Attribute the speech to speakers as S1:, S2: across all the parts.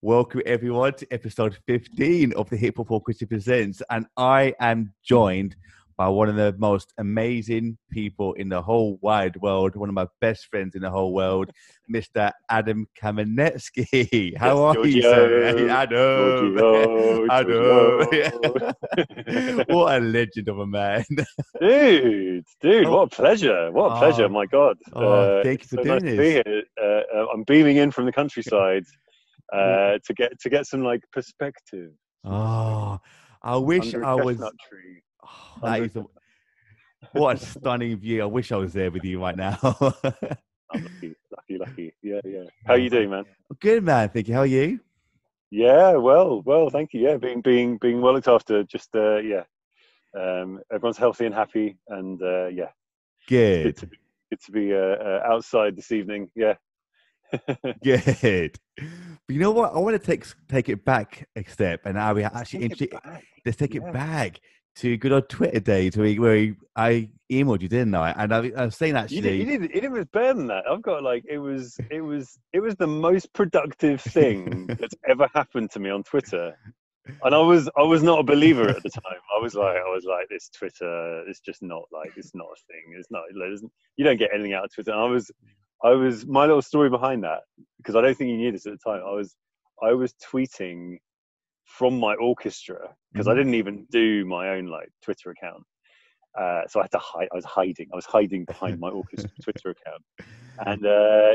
S1: Welcome everyone to episode 15 of the Hip Hop Orchestra Presents, and I am joined by one of the most amazing people in the whole wide world, one of my best friends in the whole world, Mr. Adam Kamenetzky.
S2: Yes,
S1: How are you, sir? Hey,
S2: Giorgio,
S1: Adam.
S2: Giorgio,
S1: Adam.
S2: Giorgio.
S1: What a legend of a man.
S2: Dude,
S1: Oh,
S2: what a pleasure! What a pleasure!
S1: oh,
S2: My God,
S1: thank you
S2: it's
S1: for
S2: so nice
S1: doing
S2: to be
S1: this.
S2: here. I'm beaming in from the countryside to get some like perspective, some perspective
S1: Oh, I wish
S2: under a
S1: I was.
S2: chestnut tree.
S1: That
S2: Under a
S1: is
S2: chestnut.
S1: what a stunning view. I wish I was there with you right now.
S2: I'm lucky. Yeah, yeah. How you
S1: Oh,
S2: doing, man?
S1: good man, thank you. How are you?
S2: Yeah, well, thank you. Yeah, being well looked after. Just yeah. Everyone's healthy and happy, and yeah, it's
S1: Good,
S2: good to be outside this evening. Yeah.
S1: good. But you know what? I want to take it back a step, and now we
S2: Let's
S1: actually
S2: take it back.
S1: let's take it
S2: Yeah.
S1: back to good old Twitter days where I emailed you, didn't I? And I was saying
S2: You did. You
S1: actually,
S2: did. It was better than that. I've got like it was the most productive thing that's ever happened to me on Twitter. And I was not a believer at the time. I was like this Twitter is just not like it's not a thing. It's not. You don't get anything out of Twitter. And I was my little story behind that, because I don't think you knew this at the time. I was tweeting from my orchestra because I
S1: Mhm.
S2: didn't even do my own like Twitter account. So I had to hide. I was hiding. I was hiding behind my orchestra Twitter account. And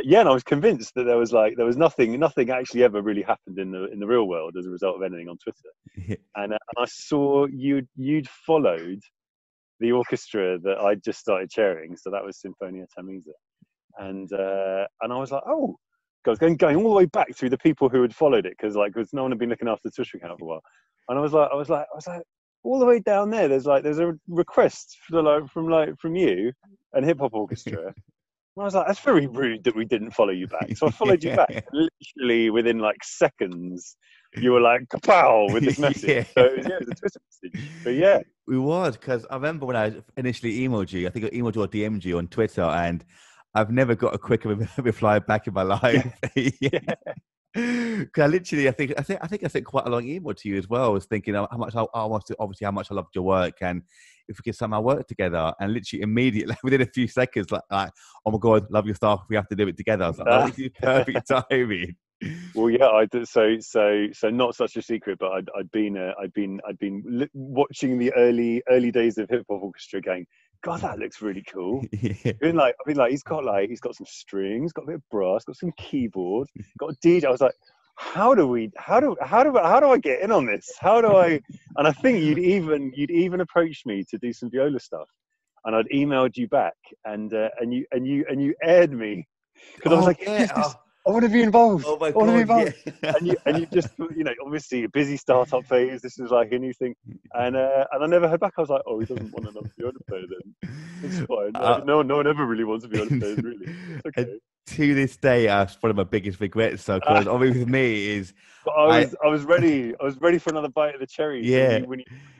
S2: yeah, and I was convinced that there was nothing actually ever really happened in the real world as a result of anything on Twitter. And I saw you'd followed the orchestra that I'd just started chairing, so that was Sinfonia Tamesa. And I was like, oh, I was going all the way back through the people who had followed it, because no one had been looking after the Twitter account for a while. And I was like, all the way down there. There's a request from you and Hip Hop Orchestra. And I was like, that's very rude that we didn't follow you back. So I followed you back. Literally within like seconds, you were like, kapow, with this message.
S1: Yeah.
S2: So it was a Twitter message. But yeah.
S1: We was because I remember when I initially emailed you. I think I emailed you or DM'd you on Twitter, and I've never got a quicker reply back in my
S2: Yeah.
S1: life.
S2: Yeah.
S1: Because I literally, I sent quite a long email to you as well. I was thinking how much obviously how much I loved your work, and if we could somehow work together. And literally immediately, within a few seconds, like oh my god, love your stuff. We have to do it together. I was like, oh, this is perfect timing.
S2: Well, yeah, I did. So not such a secret, but I'd been watching the early days of Hip Hop Orchestra, going, God, that looks really cool.
S1: Yeah.
S2: I've been like, he's got some strings, got a bit of brass, got some keyboard, got a DJ. I was like, how do I get in on this? How do I? And I think you'd even approached me to do some viola stuff, and I'd emailed you back, and you aired me, because I was
S1: Oh
S2: like,
S1: yeah.
S2: yes, this, I want to be involved.
S1: Oh my
S2: I want to be
S1: god. Yeah.
S2: involved. And you just, obviously a busy startup phase. This is like a new thing, and I never heard back. I was like, oh, he doesn't want another viola player then. It's fine.
S1: Uh,
S2: No one ever really wants a viola player,
S1: and
S2: really. It's okay.
S1: to this day, that's one of my biggest regrets. So,
S2: Uh,
S1: because obviously with me is
S2: but I
S1: I
S2: was I was ready. I was ready for another bite of the cherry
S1: yeah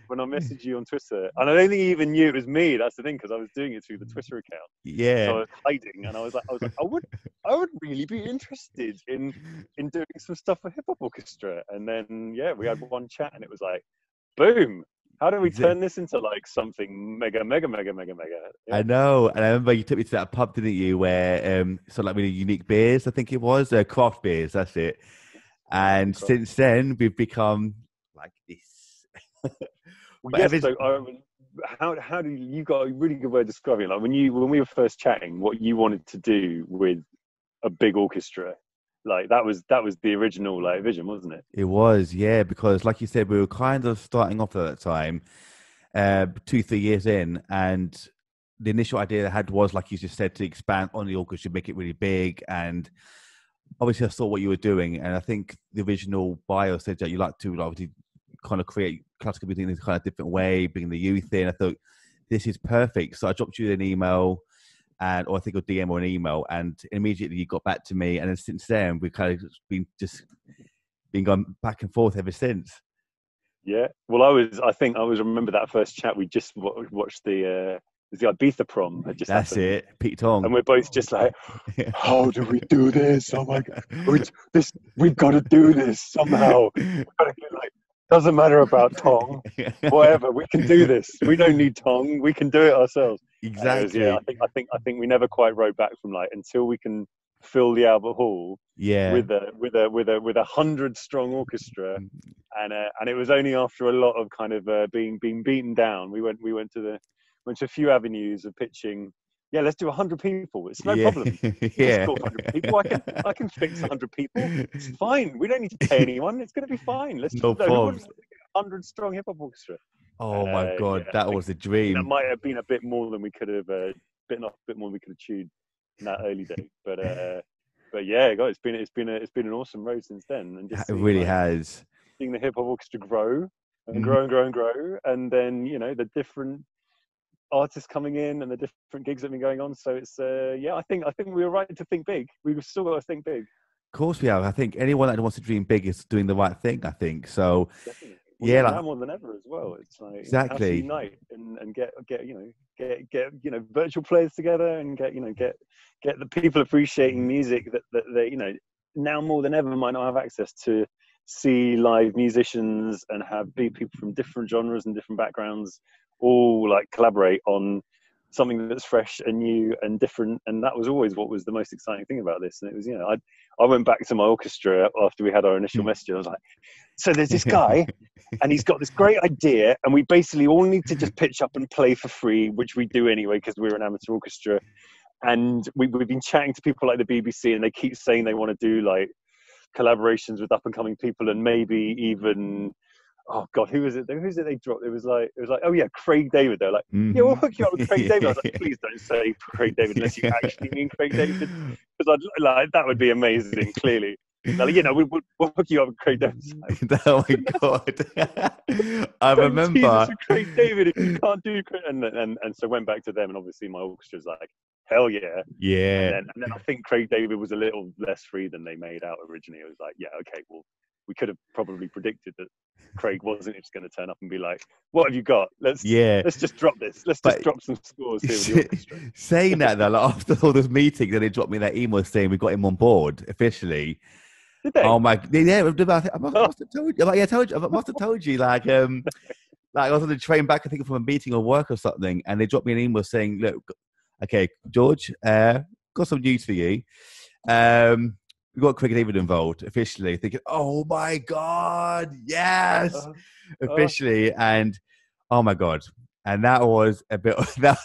S2: when I messaged you on Twitter, and I don't think you even knew it was me. That's the thing, because I was doing it through the Twitter account.
S1: yeah.
S2: So I was hiding, and I was like, I would really be interested in doing some stuff for Hip Hop Orchestra. And then yeah, we had one chat, and it was like, boom. How do we
S1: Exa-
S2: turn this into like something mega, mega, mega, mega, mega?
S1: I
S2: Yeah.
S1: know, and I remember you took me to that pub, didn't you? Where sort of like really unique beers, I think it was, craft beers. That's it.
S2: Lovely
S1: And
S2: crowd.
S1: since then, we've become like this.
S2: Well,
S1: But
S2: yes.
S1: ever,
S2: So, how do you got a really good way of describing it. Like when we were first chatting, what you wanted to do with a big orchestra, like that was the original like vision, wasn't it?
S1: it was, yeah, because like you said, we were kind of starting off at that time, 2, 3 years in, and the initial idea I had was, like you just said, to expand on the orchestra, make it really big. And obviously, I saw what you were doing, and I think the original bio said that you like to obviously kind of create classical music in this kind of different way, bring the youth in. I thought this is perfect, so I dropped you an email, and or I think a DM or an email, and immediately you got back to me, and then since then we've kind of been going back and forth ever since.
S2: Yeah. Well, I think I remember that first chat. We just watched the the Ibiza prom had just
S1: That's
S2: happened.
S1: it. Pete Tong.
S2: And we're both just like, how do we do this? Oh my God, we've got to do this somehow. We've got to get, like, doesn't matter about Tong, whatever. We can do this. We don't need Tong. We can do it ourselves.
S1: Exactly.
S2: I think we never quite rode back from, like, until we can fill the Albert Hall with a 100-strong orchestra, and it was only after a lot of kind of being beaten down. We went to a few avenues of pitching. Yeah, let's do 100 people. It's no problem. Just call 100 people. I can fix 100 people. It's fine. We don't need to pay anyone. It's going to be fine. Let's
S1: no
S2: who wouldn't
S1: problems.
S2: 100-strong hip hop orchestra.
S1: Oh my God, that was a dream.
S2: That might have been a bit more than we could have, bit more than we could have chewed in that early day. But yeah, God, it's been an awesome road since then, and just
S1: It really has.
S2: Seeing the hip hop orchestra grow and grow and grow and grow, and then, you know, the different artists coming in and the different gigs that have been going on. So it's I think we were right to think big. We've still got to think big.
S1: Of course we have. I think anyone that wants to dream big is doing the right thing, I think. So
S2: Definitely.
S1: yeah,
S2: now more than ever as well. It's like,
S1: exactly,
S2: how to unite and get virtual players together, and get the people appreciating music that they, you know, now more than ever might not have access to see live musicians and have people from different genres and different backgrounds all like collaborate on something that's fresh and new and different. And that was always what was the most exciting thing about this. And it was, you know, I went back to my orchestra after we had our initial message. I was like, so there's this guy and he's got this great idea, and we basically all need to just pitch up and play for free, which we do anyway because we're an amateur orchestra. And we've been chatting to people like the BBC, and they keep saying they want to do like collaborations with up and coming people, and maybe even, oh God, who is it they dropped? It was like, oh yeah, Craig David. They're like, yeah, we'll hook you up with Craig David. I was like, please don't say Craig David unless you actually mean Craig David, because that would be amazing. Clearly, like, you know, we'll hook you up with Craig David.
S1: Oh my God, I remember
S2: Craig David if you can't do Craig. And so went back to them, and obviously my orchestra's like, hell yeah. And then I think Craig David was a little less free than they made out originally. It was like, yeah, okay, well, we could have probably predicted that Craig wasn't just going to turn up and be like, what have you got? Let's just drop this. Just drop some scores here with the orchestra.
S1: Saying that though, like, after all those meetings, and they dropped me that email saying we got him on board officially.
S2: Did they?
S1: Oh my, yeah, I must have told you. Like, yeah, I must have told you. Like I was on the train back, I think, from a meeting or work or something, and they dropped me an email saying, look, okay, George, got some news for you. We got Craig David involved officially, thinking, oh my God, yes, officially. And oh my God. And that was a bit of that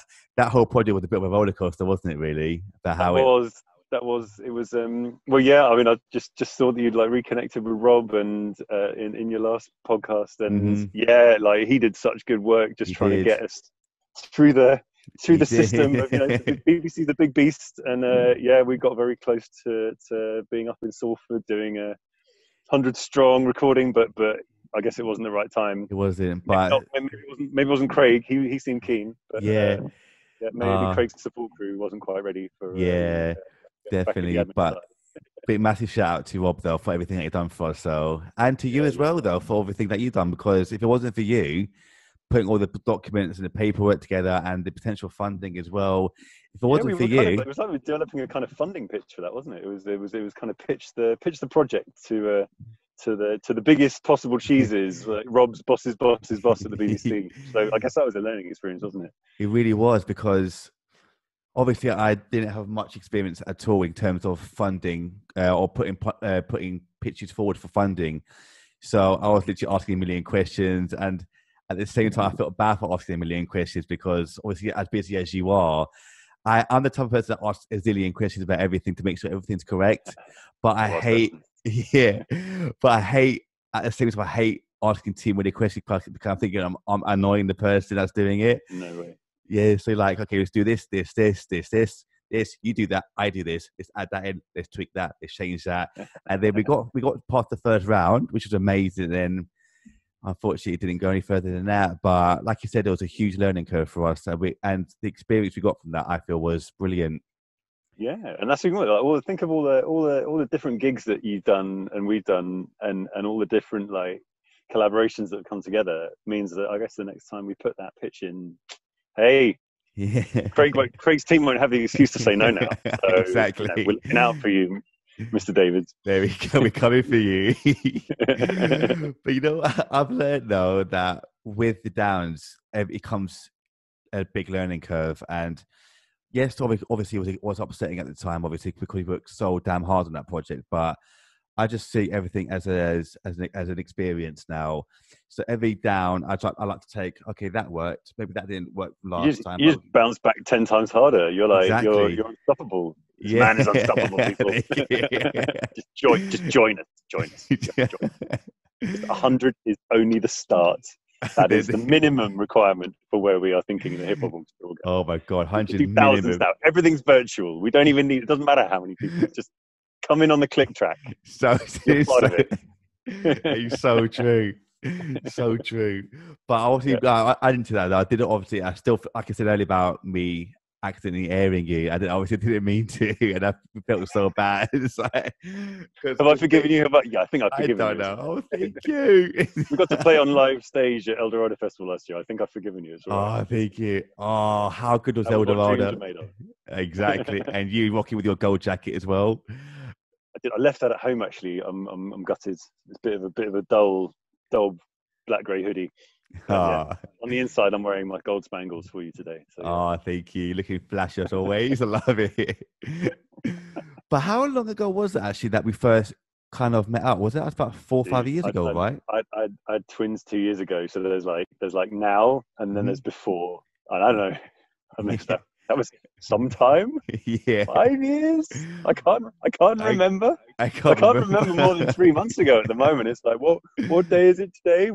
S1: whole project was a bit of a roller coaster, wasn't it, really?
S2: It was well, yeah, I mean, I just saw that you'd like reconnected with Rob and in your last podcast, and yeah, like he did such good work just trying to get us through the system of, you know, the BBC, the big beast. And yeah, we got very close to being up in Salford doing a 100-strong recording, but I guess it wasn't the right time.
S1: It wasn't, but
S2: maybe it wasn't Craig. He seemed keen, but
S1: yeah,
S2: maybe Craig's support crew wasn't quite ready for
S1: definitely. But big massive shout out to Rob though for everything that you've done for us, so, and to you as well though for everything that you've done, because if it wasn't for you putting all the documents and the paperwork together and the potential funding as well, if it wasn't for you,
S2: it was like we were developing a kind of funding pitch for that, wasn't it? It was kind of pitch the project to the biggest possible cheeses, like Rob's boss's boss at the BBC. So I guess that was a learning experience, wasn't it?
S1: It really was, because obviously I didn't have much experience at all in terms of funding or putting pitches forward for funding. So I was literally asking a million questions, and at the same time I felt bad for asking a million questions, because obviously as busy as you are, I'm the type of person that asks a zillion questions about everything to make sure everything's correct. But I hate at the same time I hate asking too many questions because I'm thinking I'm annoying the person that's doing it.
S2: No way.
S1: Yeah, so like, okay, let's do this. You do that, I do this. Let's add that in. Let's tweak that. Let's change that. And then we got past the first round, which was amazing. And unfortunately, it didn't go any further than that. But like you said, it was a huge learning curve for us, and the experience we got from that, I feel, was brilliant.
S2: Yeah, and that's even like, think of all the different gigs that you've done and we've done, and all the different like collaborations that have come together means that I guess the next time we put that pitch in, hey,
S1: Yeah.
S2: Craig's team won't have the excuse to say no now. So,
S1: Exactly.
S2: we're looking out for you, Mr. Davids.
S1: There we go. We're coming for you. But you know, I've learned though that with the downs, it comes a big learning curve. And yes, obviously it was upsetting at the time, obviously, because we worked so damn hard on that project. But I just see everything as an experience now. So every down, I like to take. Okay, that worked. Maybe that didn't work last time.
S2: You just bounce back 10 times harder. You're like
S1: Exactly.
S2: you're unstoppable. This
S1: Yeah.
S2: man is unstoppable, people. just join us. Join us. Join us. 100 is only the start. That is the minimum requirement for where we are thinking the Hip Hop Orchestra will go.
S1: Oh my God, 100
S2: thousands
S1: minimum.
S2: now. Everything's virtual. We don't even need. It doesn't matter how many people. Just come in on the click track.
S1: So
S2: You're part of it.
S1: It's so true. So true. But obviously, I didn't do that. Though. I didn't. Obviously, I still, like I said earlier about me accidentally airing you. I didn't mean to, and I felt so bad. It's like,
S2: have I forgiven you? Yeah, I think I've forgiven you.
S1: I don't know. Oh, thank you.
S2: We got to play on live stage at El Dorado Festival last year. I think I've forgiven you as well.
S1: Oh, thank you. Oh, how good was El Dorado? Exactly. And you rocking with your gold jacket as well.
S2: I left that at home actually. I'm gutted. It's a bit of a dull black grey hoodie. Yeah. On the inside, I'm wearing my gold spangles for you today. So, yeah.
S1: Oh, thank you. You're looking flash as always. I love it. But how long ago was it actually that we first kind of met up? Was it about 4 or 5 years ago, right?
S2: I had twins 2 years ago. So there's like now, and then there's before. And I don't know. I mixed up. That was sometime.
S1: Yeah.
S2: 5 years. I can't remember.
S1: I can't
S2: remember more than 3 months ago. At the moment, it's like, what day is it today?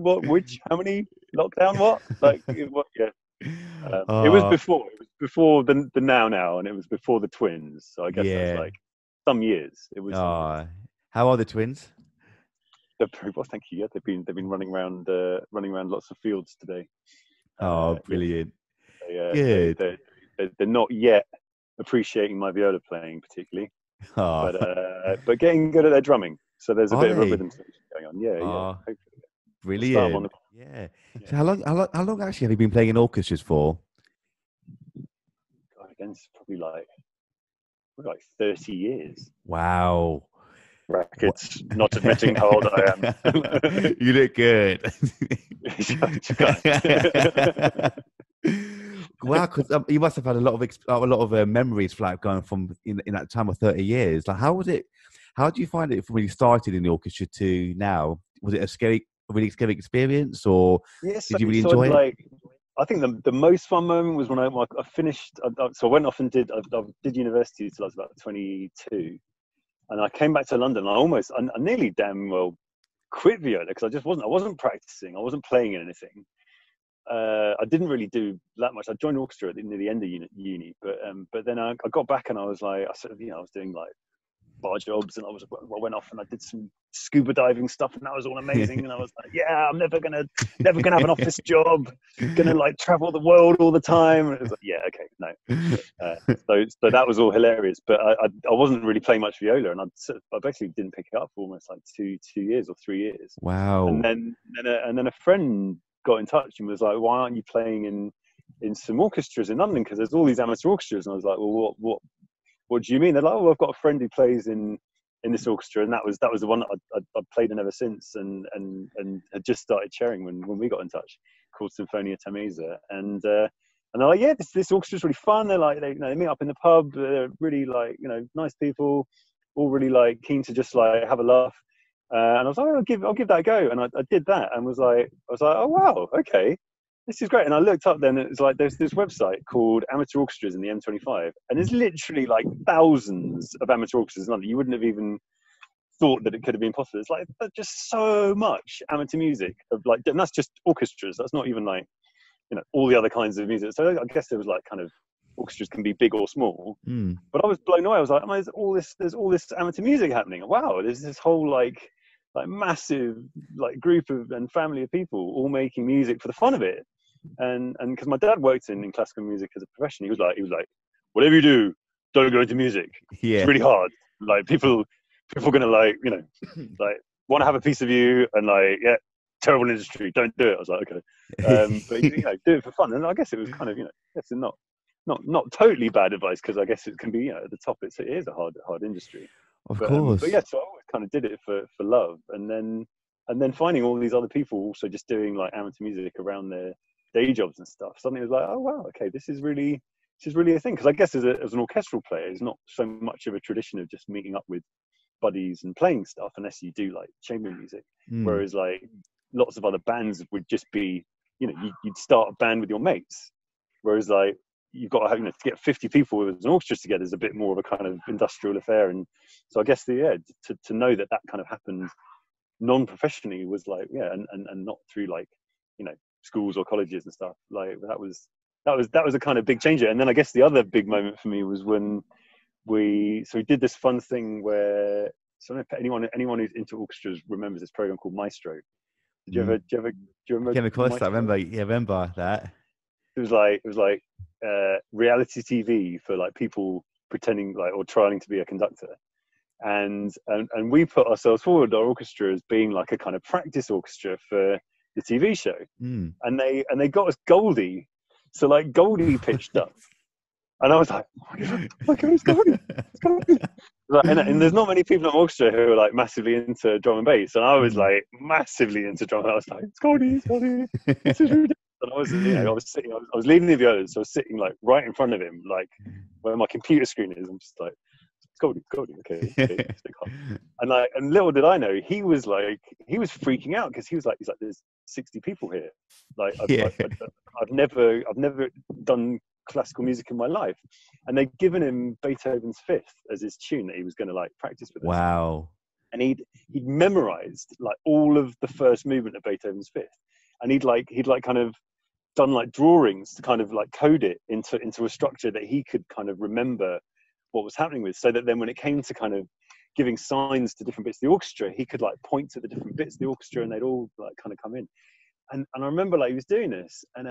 S2: How many lockdown? What? Like, what? Yeah. It was before the now, and it was before the twins. So I guess that's like some years. It was.
S1: How are the twins?
S2: They're very well, thank you. Yeah, they've been running around lots of fields today.
S1: Oh, brilliant!
S2: Good. They're not yet appreciating my viola playing particularly, but getting good at their drumming. So there's a bit of a rhythm section going on. Yeah.
S1: Brilliant. Yeah. So how long actually have you been playing in orchestras for?
S2: God, again, it's probably like 30 years.
S1: Wow.
S2: Brackets, not admitting how old I am.
S1: You look good. Wow, because you must have had a lot of memories like going from in that time of 30 years. Like, how was it? How do you find it from when you started in the orchestra to now? Was it a really scary experience, or did you really enjoy it?
S2: I think the most fun moment was when I finished. So I went off and did university till I was about 22, and I came back to London. I nearly damn well quit viola because I wasn't practicing. I wasn't playing anything. I didn't really do that much. I joined orchestra near the end of uni, but then I got back and I was like, I was doing like bar jobs, and I went off and I did some scuba diving stuff, and that was all amazing. And I was like, yeah, I'm never gonna have an office job, gonna like travel the world all the time. And it was like, yeah, okay, no. So that was all hilarious, but I wasn't really playing much viola, and I basically didn't pick it up for almost like 2 years or 3 years.
S1: Wow.
S2: And then a friend got in touch and was like, why aren't you playing in some orchestras in London? Because there's all these amateur orchestras. And I was like, well, what do you mean? They're like, oh, I've got a friend who plays in this orchestra, and that was the one that I'd played in ever since, and had just started chairing when we got in touch, called Sinfonia Tamesa, and they're like, yeah, this orchestra's really fun. They're like, they meet up in the pub. They're really like, nice people, all really like keen to just like have a laugh. And I was like, I'll give that a go, and I did that, and was like, oh wow, okay, this is great. And I looked up then, it's like there's this website called Amateur Orchestras in the M25, and there's literally like thousands of amateur orchestras in London. You wouldn't have even thought that it could have been possible. It's like just so much amateur music of like, and that's just orchestras. That's not even like all the other kinds of music. So I guess there was like kind of orchestras can be big or small, but I was blown away. I was like, there's all this amateur music happening. Wow, there's this whole like massive like group of and family of people all making music for the fun of it. And because my dad worked in classical music as a profession, he was like, whatever you do, don't go into music. Yeah. It's really hard. Like people are gonna like like want to have a piece of you, and like, yeah, terrible industry, don't do it. I was like, okay, but do it for fun. And I guess it was kind of yes and not. not totally bad advice, because I guess it can be, you know, at the top it is a hard industry.
S1: Of
S2: But
S1: course.
S2: yeah, so I always kind of did it for love, and then finding all these other people also just doing like amateur music around their day jobs and stuff. Suddenly it was like, oh wow, okay, this is really a thing. Because I guess as an orchestral player, it's not so much of a tradition of just meeting up with buddies and playing stuff, unless you do like chamber music. Whereas like lots of other bands would just be, you know, you'd start a band with your mates. Whereas like you've got to have, you know, to get 50 people with an orchestra together is a bit more of a kind of industrial affair. And so I guess to know that kind of happened non-professionally was like, yeah, and not through like, you know, schools or colleges and stuff. Like that was a kind of big changer. And then I guess the other big moment for me was when we did this fun thing where, so anyone who's into orchestras remembers this program called Maestro. Do you remember?
S1: Came across
S2: Maestro?
S1: that. Remember that.
S2: It was like reality TV for like people pretending like or trying to be a conductor, and we put ourselves forward, our orchestra, as being like a kind of practice orchestra for the TV show, and they got us Goldie, so like Goldie pitched up, and I was like, oh my God, it's Goldie. Like, and there's not many people in orchestra who are like massively into drum and bass, and I was like massively into drum. I was like, it's Goldie. This is ridiculous. And I was, you know, I was leading the violas, so I was sitting like right in front of him, like where my computer screen is. I'm just like, it's Goldie, okay. And little did I know, he was freaking out, because he's like, there's 60 people here. Like, I've never done classical music in my life, and they'd given him Beethoven's Fifth as his tune that he was going to like practice with us.
S1: Wow.
S2: And he'd memorized like all of the first movement of Beethoven's Fifth, and he'd kind of done like drawings to kind of like code it into a structure that he could kind of remember what was happening with, so that then when it came to kind of giving signs to different bits of the orchestra, he could like point to the different bits of the orchestra, and they'd all like kind of come in. And I remember like he was doing this, and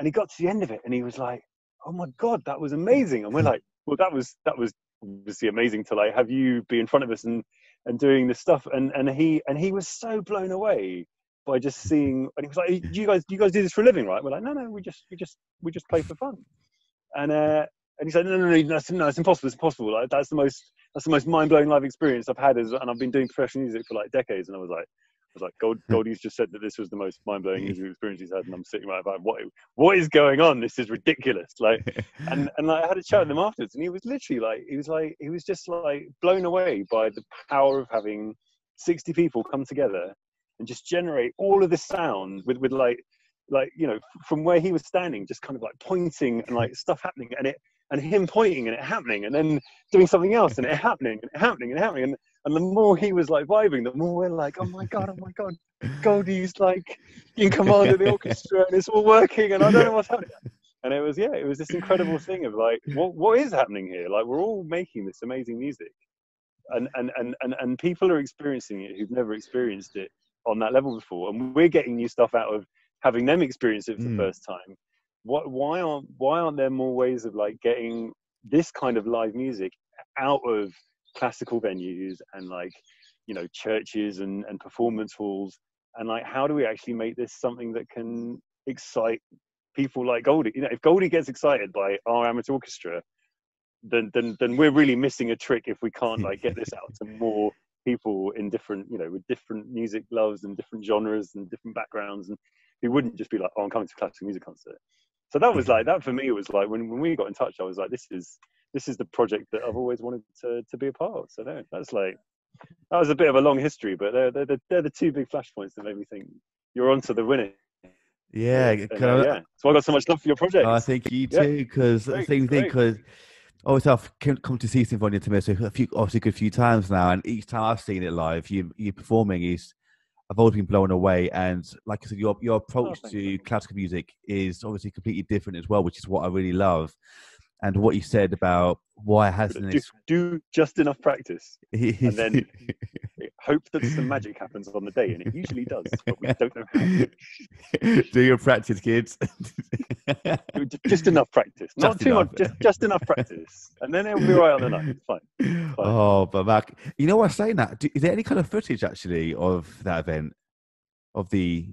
S2: he got to the end of it, and he was like, oh my God, that was amazing. And we're like, well, that was obviously amazing to like have you be in front of us and doing this stuff. And he was so blown away by just seeing, and he was like, do you guys do this for a living, right? We're like, no, we just play for fun. And he said, no, it's impossible. It's impossible. Like that's the most mind-blowing live experience I've had, and I've been doing professional music for like decades. And I was like, Goldie's just said that this was the most mind-blowing music experience he's had, and I'm sitting right about what is going on? This is ridiculous. Like, and like, I had a chat with him afterwards, and he was literally like, he was just like blown away by the power of having 60 people come together and just generate all of this sound with like, you know, from where he was standing, just kind of like pointing and like stuff happening, and him pointing and it happening, and then doing something else and it happening. And the more he was like vibing, the more we're like, oh my God, Goldie's like in command of the orchestra, and it's all working, and I don't know what's happening. And it was this incredible thing of like, what is happening here? Like, we're all making this amazing music, and people are experiencing it who've never experienced it on that level before, and we're getting new stuff out of having them experience it for the first time. Why aren't there more ways of like getting this kind of live music out of classical venues and like, you know, churches and performance halls, and like, how do we actually make this something that can excite people like Goldie? You know, if Goldie gets excited by our amateur orchestra, then we're really missing a trick if we can't like get this out to more people in different, you know, with different music loves and different genres and different backgrounds, and who wouldn't just be like, oh, I'm coming to a classical music concert. So that was like, that for me was like, when we got in touch, I was like, this is the project that I've always wanted to be a part of. So no, that was a bit of a long history, but they're the two big flashpoints that made me think you're onto the winning.
S1: Yeah,
S2: so I got so much love for your project.
S1: I think you too, because same thing, because obviously I've come to see Sinfonia Tamesa a good few times now, and each time I've seen it live, you performing I've always been blown away. And like I said, your approach to classical music is obviously completely different as well, which is what I really love. And what you said about why it hasn't
S2: do just enough practice, and then hope that some magic happens on the day, and it usually does, but we don't know how.
S1: Do your practice, kids.
S2: Just enough practice, not too much, just enough practice, and then it'll be right on the night. It's fine.
S1: Oh, but Mark, you know what I'm saying? That is there any kind of footage actually of that event? of the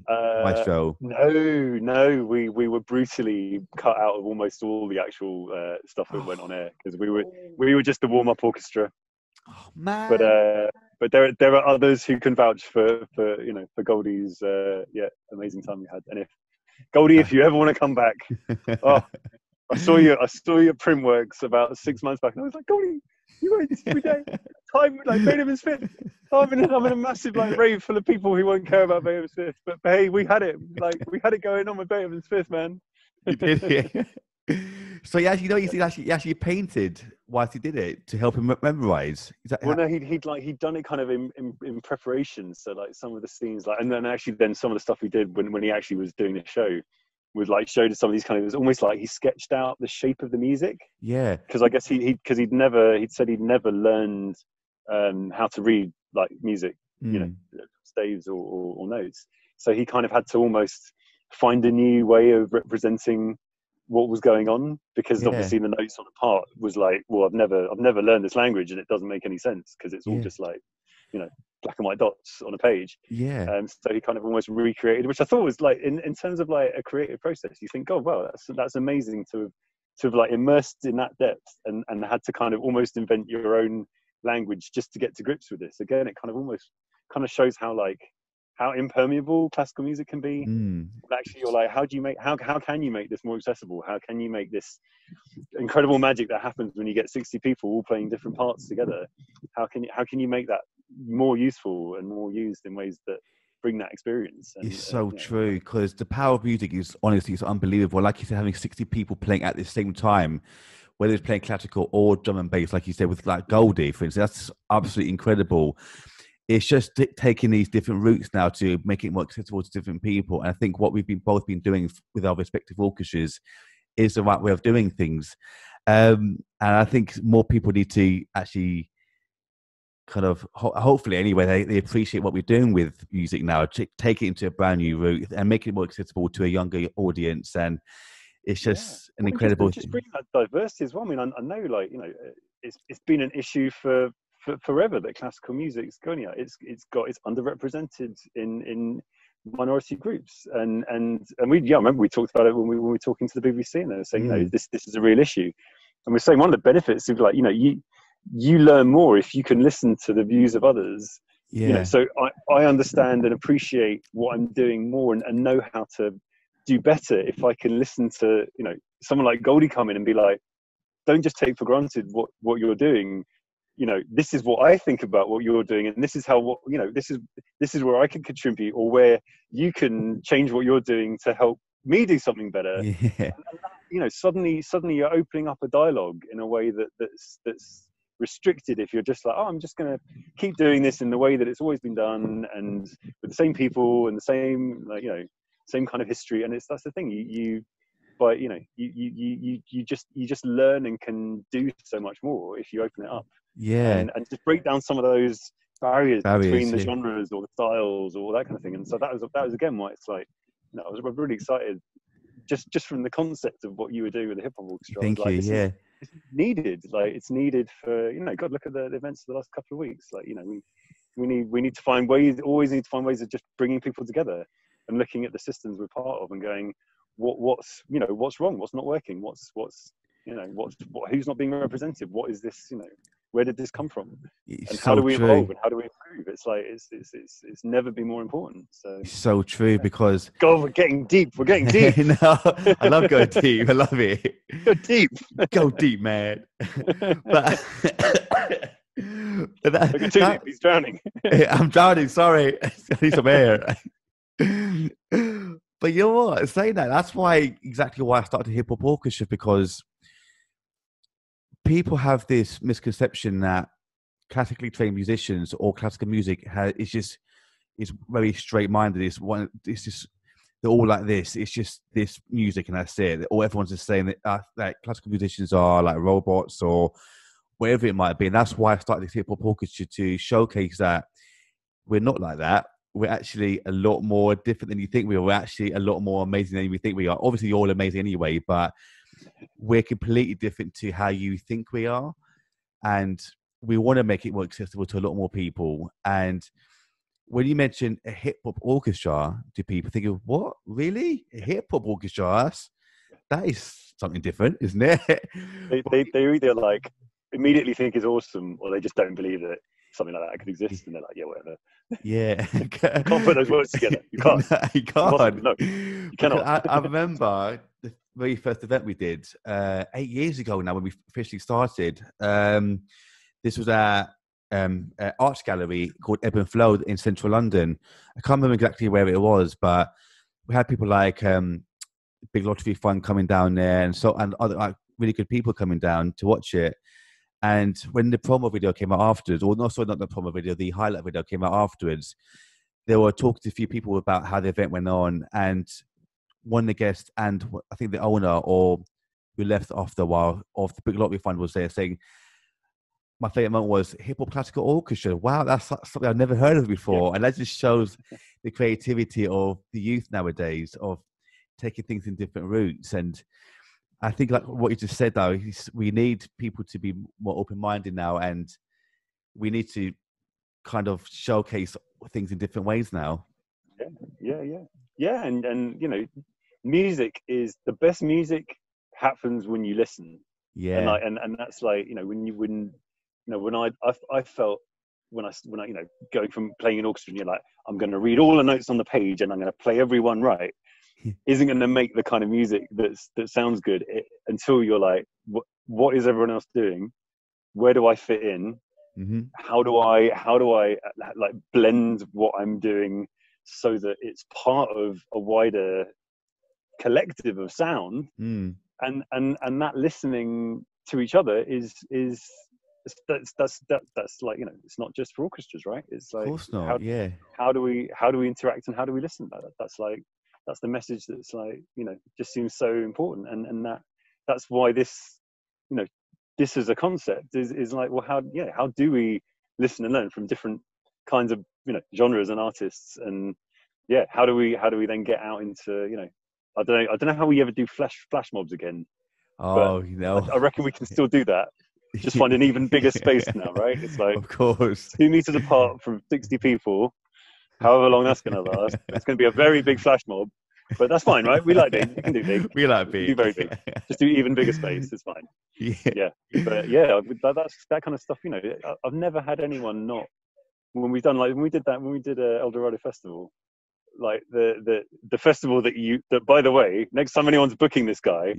S1: maestro?
S2: No, we were brutally cut out of almost all the actual stuff that went on air, because we were just the warm-up orchestra.
S1: Oh, man.
S2: But there are others who can vouch for Goldie's amazing time we had. And if Goldie, if you ever want to come back, oh, I saw you at Printworks about 6 months back, and I was like, Goldie, you went every day. Time like Beethoven's Fifth. I'm in a massive like rave full of people who won't care about Beethoven's Fifth. But hey, we had it going on with Beethoven's Fifth, man.
S1: You did, yeah. So you actually painted whilst he did it to help him memorize.
S2: Well, no, he'd done it kind of in preparation. So like some of the scenes, like, and then some of the stuff he did when he actually was doing the show was like showed some of these kind of, it was almost like he sketched out the shape of the music.
S1: Yeah.
S2: Because I guess he'd said he'd never learned how to read like music, staves or notes. So he kind of had to almost find a new way of representing what was going on, because obviously the notes on the part was like, well, I've never learned this language, and it doesn't make any sense because it's all just like, black and white dots on a page.
S1: Yeah.
S2: So he kind of almost recreated, which I thought was like, in terms of like a creative process, you think, oh wow, that's amazing to have like immersed in that depth and had to kind of almost invent your own language just to get to grips with this. Again, it kind of almost kind of shows how impermeable classical music can be. But actually, you're like, how can you make this more accessible? How can you make this incredible magic that happens when you get 60 people all playing different parts together? How can you make that more useful and more used in ways that bring that experience? And,
S1: it's so true, because the power of music is honestly, it's unbelievable. Like you said, having 60 people playing at the same time, whether it's playing classical or drum and bass, like you said, with like Goldie, for instance, that's absolutely incredible. It's just taking these different routes now to make it more accessible to different people. And I think what we've both been doing with our respective orchestras is the right way of doing things. And I think more people need to actually kind of, hopefully anyway, they appreciate what we're doing with music now, take it into a brand new route and make it more accessible to a younger audience. And it's just an incredible
S2: just bring that diversity as well. I mean, I know, like, it's been an issue for forever that classical music's going out. It's underrepresented in minority groups, and I remember we talked about it when we were talking to the BBC, and they were saying, this is a real issue, and we're saying one of the benefits of like, you learn more if you can listen to the views of others. So I understand and appreciate what I'm doing more and know how to do better if I can listen to someone like Goldie come in and be like, don't just take for granted what you're doing. This is what I think about what you're doing, and this is how this is where I can contribute, or where you can change what you're doing to help me do something better.
S1: Yeah.
S2: And suddenly you're opening up a dialogue in a way that's restricted if you're just like, oh, I'm just going to keep doing this in the way that it's always been done, and with the same people and the same same kind of history. And that's the thing, you just learn and can do so much more if you open it up. And just break down some of those barriers between the genres or the styles or that kind of thing. And so that was again why it's like, I was really excited just from the concept of what you were doing with the Hip Hop Orchestra.
S1: Thank you.
S2: It's needed. Like, it's needed for God, look at the events of the last couple of weeks. Like, we need to find ways. Always need to find ways of just bringing people together and looking at the systems we're part of and going, what's wrong? What's not working? Who's not being represented? What is this? Where did this come from? And how do we evolve and how do we improve? It's like it's never been more important. So
S1: it's so true, because
S2: God, we're getting deep. We're getting deep.
S1: No, I love going deep. I love it.
S2: Go deep.
S1: Go deep, man. But
S2: he's drowning.
S1: I'm drowning. Sorry, I need some air. But you know what? Saying that's exactly why I started Hip Hop Orchestra, because people have this misconception that classically trained musicians or classical music is very straight-minded. It's just they're all like this. It's just this music and that's it. Or everyone's just saying that classical musicians are like robots or whatever it might be. And that's why I started this Hip Hop Orchestra, to showcase that we're not like that. We're actually a lot more different than you think we are. We're actually a lot more amazing than we think we are. Obviously, you're all amazing anyway, but we're completely different to how you think we are. And we want to make it more accessible to a lot more people. And when you mention a hip hop orchestra, do people think of what? Really? A hip hop orchestra? That is something different, isn't it?
S2: They either like immediately think it's awesome, or they just don't believe that something like that could exist, and they're like, yeah, whatever.
S1: Yeah.
S2: You can't put those words together. You can't.
S1: No, you can't.
S2: No, you
S1: Because
S2: cannot.
S1: I remember the very first event we did 8 years ago now when we officially started. This was at an arts gallery called Ebb and Flow in central London. I can't remember exactly where it was, but we had people like Big Lottery Fund coming down there, and other like really good people coming down to watch it. And when the promo video came out afterwards, or no, sorry, not the promo video, the highlight video came out afterwards, they were talking to a few people about how the event went on, and one of the guests and I think the owner or who left after a while of the Big Lottery Fund was there saying, my favorite moment was hip hop classical orchestra. Wow, that's something I've never heard of before. Yeah. And that just shows the creativity of the youth nowadays of taking things in different routes. And I think like what you just said, though, we need people to be more open-minded now, and we need to kind of showcase things in different ways now.
S2: Yeah. And you know, music is the best music happens when you listen.
S1: Yeah.
S2: And that's like, you know, when I felt when I you know, going from playing an orchestra and you're like, I'm going to read all the notes on the page and I'm going to play everyone right, isn't going to make the kind of music that sounds good until you're like, what is everyone else doing? Where do I fit in?
S1: Mm-hmm.
S2: How do I like blend what I'm doing so that it's part of a wider collective of sound? And that listening to each other is that's like, you know, it's not just for orchestras, right? It's like,
S1: of course not.
S2: How do we interact and how do we listen? That's the message that's like, you know, just seems so important, and that's why this, you know, this as a concept is like, well, how do we listen and learn from different kinds of, you know, genres and artists, and how do we then get out into, you know, I don't know how we ever do flash mobs again.
S1: Oh, you know,
S2: I reckon we can still do that. Just find an even bigger space now, right? It's like,
S1: of course,
S2: 2 meters apart from 60 people, however long that's going to last. It's going to be a very big flash mob, but that's fine, right? We like big. You can do big.
S1: We like big.
S2: Do very big. Just do even bigger space. It's fine. Yeah. But yeah, that's that kind of stuff. You know, I've never had anyone not, when we did El Dorado Festival, like the festival that by the way, next time anyone's booking this guy,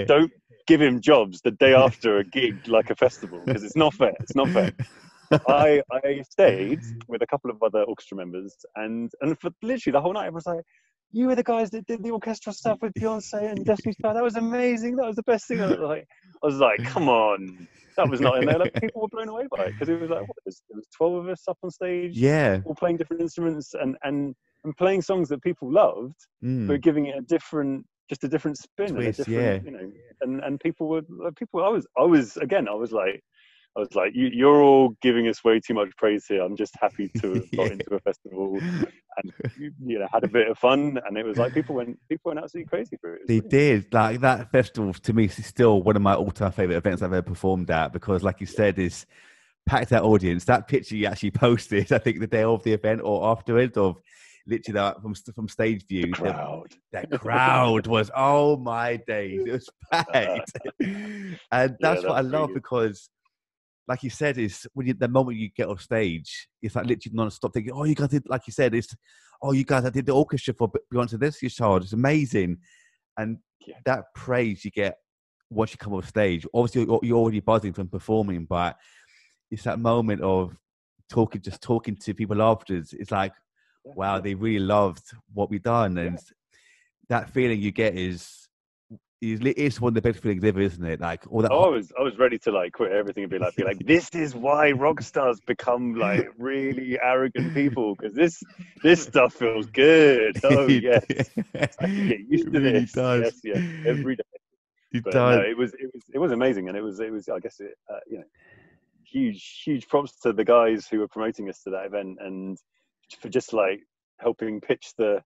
S2: don't give him jobs the day after a gig like a festival, because it's not fair. I stayed with a couple of other orchestra members, and for literally the whole night, I was like, you were the guys that did the orchestral stuff with Beyonce and Destiny's Child. That was amazing. That was the best thing. I was like, come on. That was not in there. Like, people were blown away by it, because it was like, it was 12 of us up on stage, all playing different instruments and playing songs that people loved, but giving it a different spin, twist, and a different, you know, and people. I was like, you're all giving us way too much praise here. I'm just happy to have got into a festival and, you know, had a bit of fun. And it was like, people went absolutely crazy for it.
S1: They did. Like, that festival to me is still one of my all-time favorite events I've ever performed at, because like you said, is packed that audience. That picture you actually posted, I think the day of the event or afterwards, of literally that from stage view, that crowd was, oh my days, it was packed. And that's what I love, because like you said, is when the moment you get off stage, it's like literally non-stop thinking, oh, you guys did, like you said, you guys, I did the orchestra for Beyonce Destiny's Child. It's amazing. And that praise you get once you come off stage, obviously you're already buzzing from performing, but it's that moment of talking to people afterwards. It's like, wow, they really loved what we've done. And that feeling you get it's one of the best feelings ever, isn't it? Like all that.
S2: I was ready to like quit everything and be like, this is why rock stars become like really arrogant people, because this stuff feels good. Oh yes, I can get used to
S1: really
S2: this.
S1: Does.
S2: Yes, every day.
S1: It
S2: but
S1: does.
S2: No, it was amazing, and it was I guess you know, huge props to the guys who were promoting us to that event, and for just like helping pitch the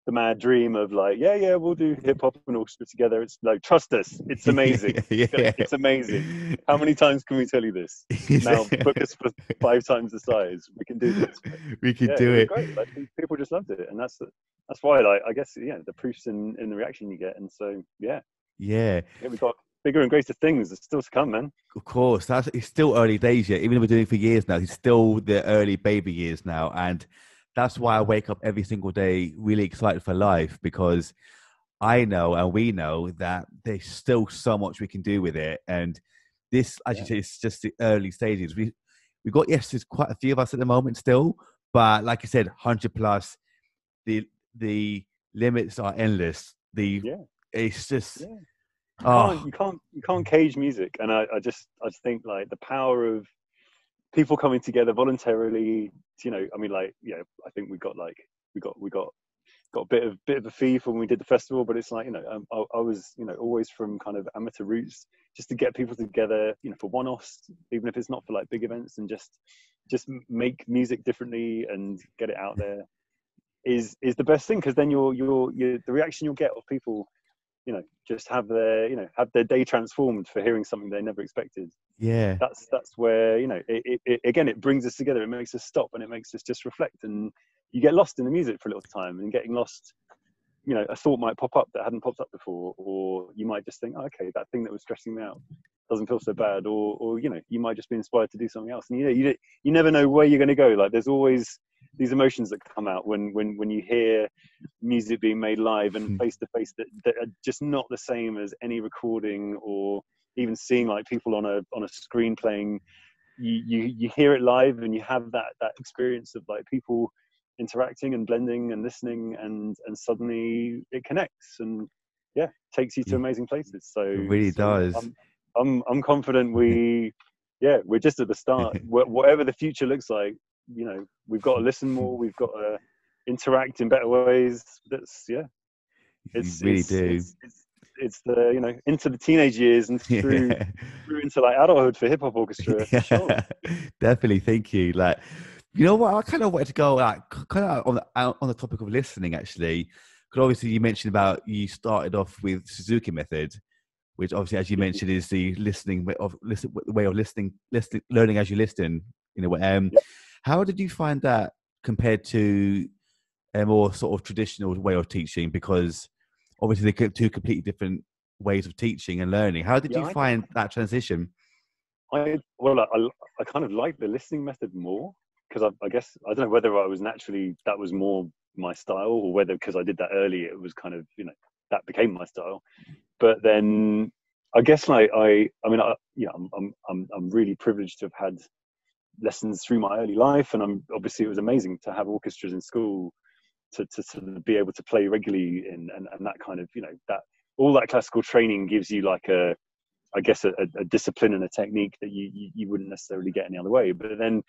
S2: the mad dream of like, yeah, we'll do hip hop and orchestra together. It's like, trust us, it's amazing.
S1: Yeah.
S2: It's amazing. How many times can we tell you this? Now book us for 5 times the size. We can do this. But
S1: We could
S2: yeah,
S1: do
S2: it was
S1: it.
S2: great. Like people just loved it, and that's why, like, I guess, yeah, the proof's in the reaction you get, and so yeah,
S1: Yeah.
S2: we've got bigger and greater things that's still to come, man.
S1: Of course, it's still early days yet. Even though we're doing it for years now, it's still the early baby years now, and that's why I wake up every single day really excited for life, because I know and we know that there's still so much we can do with it. And this, as you say, it's just the early stages. We got, yes, there's quite a few of us at the moment still, but like you said, 100 plus. The limits are endless. It's just.
S2: Yeah.
S1: Oh,
S2: You can't cage music, and I just think like the power of people coming together voluntarily. I mean, like, yeah, I think we got a bit of a fee for when we did the festival, but it's like, I was, always from kind of amateur roots, just to get people together, for one-offs, even if it's not for like big events, and just make music differently and get it out there is the best thing, because then the reaction you'll get of people, just have their day transformed for hearing something they never expected.
S1: yeah.
S2: That's where, it brings us together. It makes us stop, and it makes us just reflect, and you get lost in the music for a little time, and getting lost, a thought might pop up that hadn't popped up before, or you might just think, oh, okay, that thing that was stressing me out doesn't feel so bad, or you might just be inspired to do something else, and you never know where you're going to go. Like, there's always these emotions that come out when you hear music being made live and face to face, that are just not the same as any recording, or even seeing like people on a screen playing. You hear it live, and you have that experience of like people interacting and blending and listening, and suddenly it connects, and takes you to amazing places. So
S1: It really does.
S2: I'm confident we're just at the start. Whatever the future looks like, we've got to listen more, we've got to interact in better ways. It's
S1: really do.
S2: it's the into the teenage years and through into like adulthood for Hip Hop Orchestra, for sure.
S1: Definitely, thank you. Like, you know what, I kind of wanted to go like kind of on the topic of listening, actually, because obviously you mentioned about you started off with Suzuki method, which obviously, as you mentioned, is the way of listening, learning as you listen. How did you find that compared to a more sort of traditional way of teaching? Because obviously they're two completely different ways of teaching and learning. How did you find that transition?
S2: I kind of like the listening method more, because I guess, I don't know whether that was more my style, or whether because I did that early, it was kind of, that became my style. But then I guess like I'm really privileged to have had lessons through my early life, and obviously it was amazing to have orchestras in school to be able to play regularly in, and that kind of, that all that classical training gives you like a discipline and a technique that you wouldn't necessarily get any other way. But then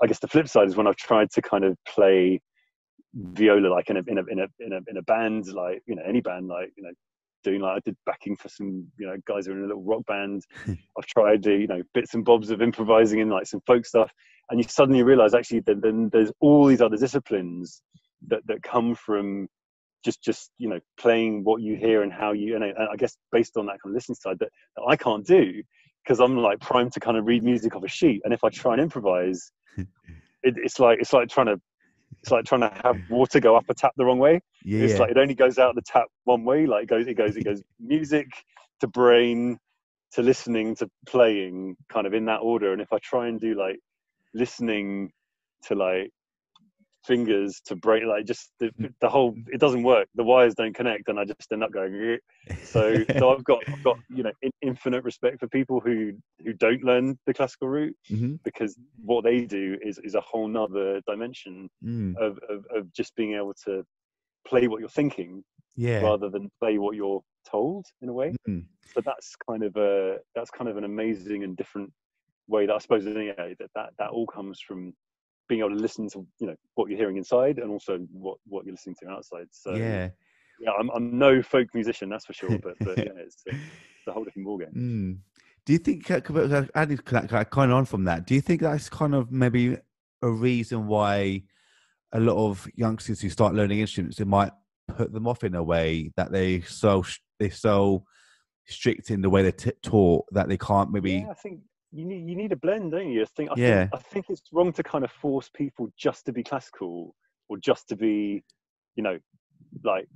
S2: I guess the flip side is when I've tried to kind of play viola like in a band, like, any band, like, doing, like, I did backing for some, guys who are in a little rock band. I've tried bits and bobs of improvising in like some folk stuff, and you suddenly realize actually that then there's all these other disciplines that come from just playing what you hear and how you, and I guess based on that kind of listening side that I can't do, because I'm like primed to kind of read music off a sheet, and if I try and improvise, it's like trying to have water go up a tap the wrong way. It's like it only goes out the tap one way. Like it goes music to brain to listening to playing, kind of in that order. And if I try and do like listening to like fingers to brain, like just the whole, it doesn't work. The wires don't connect, and I just end up going. So I've got infinite respect for people who don't learn the classical route, because what they do is a whole nother dimension of just being able to play what you're thinking, rather than play what you're told, in a way. So that's kind of an amazing and different way that I suppose that all comes from being able to listen to what you're hearing inside, and also what you're listening to outside. So I'm no folk musician, that's for sure, but it's a whole different ballgame.
S1: Do you think, adding kind of on from that, do you think that's kind of maybe a reason why a lot of youngsters who start learning instruments, they might put them off in a way that they're so strict in the way they're taught that they can't maybe.
S2: Yeah, I think you need a blend, don't you?
S1: Yeah.
S2: I think it's wrong to kind of force people just to be classical or just to be, you know, like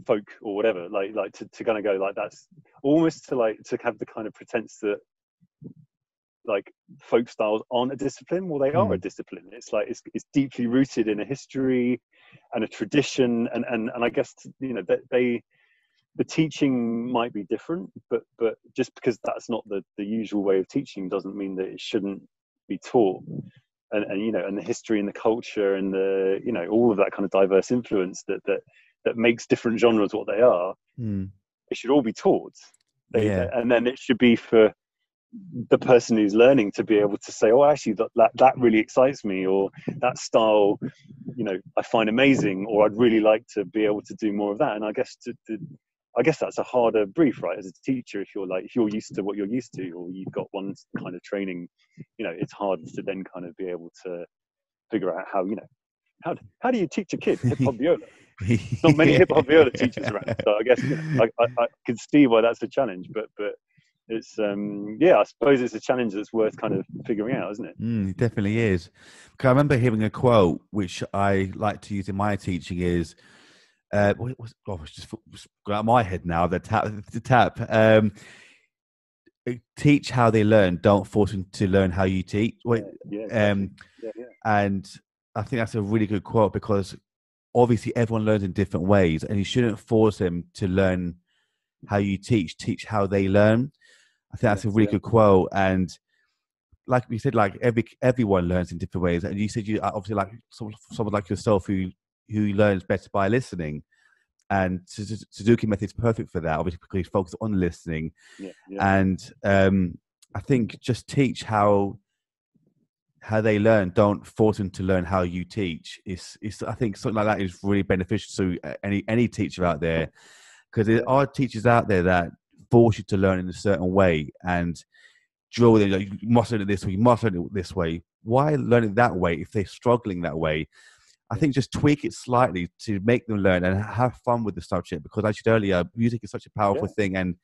S2: folk or whatever. Like to kind of go like that's almost to have the kind of pretense that like folk styles aren't a discipline. Well, they are a discipline. It's like it's deeply rooted in a history and a tradition, and I guess you know that the teaching might be different, but just because that's not the usual way of teaching doesn't mean that it shouldn't be taught. And you know, and the history and the culture and the, you know, all of that kind of diverse influence that makes different genres what they are, it should all be taught. And then it should be for the person who's learning to be able to say, oh, actually that really excites me, or that style, you know, I find amazing, or I'd really like to be able to do more of that. And I guess I guess that's a harder brief, right? As a teacher, if you're used to what you're used to, or you've got one kind of training, you know, it's hard to then kind of be able to figure out how, you know, how do you teach a kid hip hop viola? There's not many hip hop viola teachers around, so I guess, you know, I can see why that's a challenge, but it's I suppose it's a challenge that's worth kind of figuring out, isn't it?
S1: It definitely is. Because I remember hearing a quote which I like to use in my teaching is. It's just got out of my head now. The tap. Teach how they learn. Don't force them to learn how you teach.
S2: Exactly.
S1: And I think that's a really good quote, because obviously everyone learns in different ways, and you shouldn't force them to learn how you teach. Teach how they learn. I think that's a really good quote. And like we said, like everyone learns in different ways. And you said you obviously like someone like yourself who learns better by listening, and Suzuki method's perfect for that, obviously, because he's focused on listening. And I think just teach how they learn. Don't force them to learn how you teach. It's I think something like that is really beneficial to any teacher out there, because there are teachers out there that force you to learn in a certain way and drill them. Like, you must learn it this way. You must learn it this way. Why learn it that way if they're struggling that way? I think just tweak it slightly to make them learn and have fun with the subject, because I said earlier, music is such a powerful thing and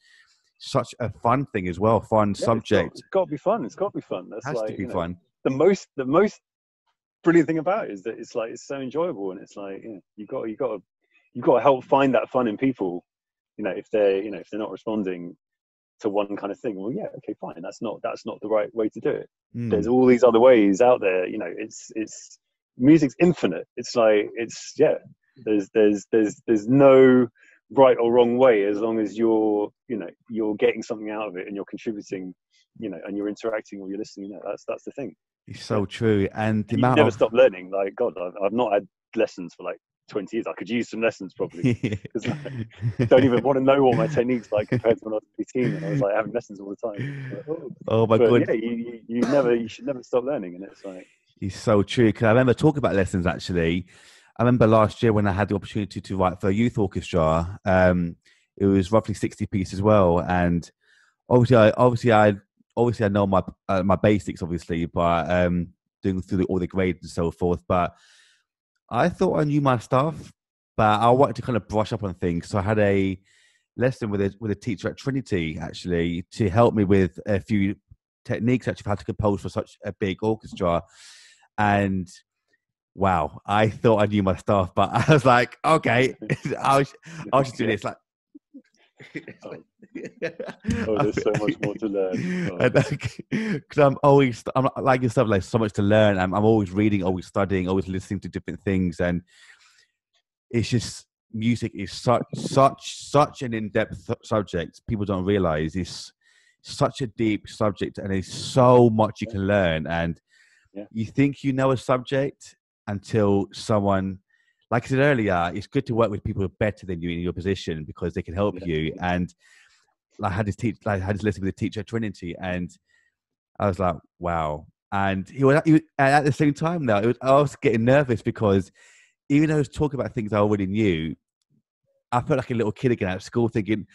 S1: such a fun thing as well. Fun subject.
S2: It's got to be fun. It's got to be fun. That's
S1: has to be fun.
S2: The most brilliant thing about it is that it's like it's so enjoyable, and it's like, you know, you got to help find that fun in people. You know, if they're not responding to one kind of thing, well, yeah, okay, fine. That's not the right way to do it. There's all these other ways out there. You know, it's music's infinite. It's like there's no right or wrong way, as long as you're getting something out of it and you're contributing, you know, and you're interacting or you're listening. You know, that's the thing.
S1: It's so true. And
S2: you never stop learning. Like, God, I've not had lessons for like 20 years. I could use some lessons probably. I don't even want to know what my technique's like compared to when I was 18 and I was like having lessons all the time.
S1: Oh my God.
S2: Yeah, you should never stop learning. And it's like,
S1: it's so true. Because I remember talking about lessons, actually. I remember last year when I had the opportunity to write for a youth orchestra. It was roughly 60 pieces as well. And obviously I know my basics, obviously, but doing through all the grades and so forth. But I thought I knew my stuff, but I wanted to kind of brush up on things. So I had a lesson with a teacher at Trinity, actually, to help me with a few techniques actually, how to compose for such a big orchestra. And wow, I thought I knew my stuff, but I was like, okay, I should do this. Like,
S2: there's so much more to learn.
S1: Because I'm like yourself, like so much to learn. I'm always reading, always studying, always listening to different things, and it's just music is such an in-depth subject. People don't realize it's such a deep subject, and there's so much you can learn. And you think you know a subject until someone, like I said earlier, it's good to work with people who are better than you in your position because they can help you. And I had this lesson with a teacher at Trinity, and I was like, wow. And he was at the same time though, I was getting nervous because even though I was talking about things I already knew, I felt like a little kid again at school thinking,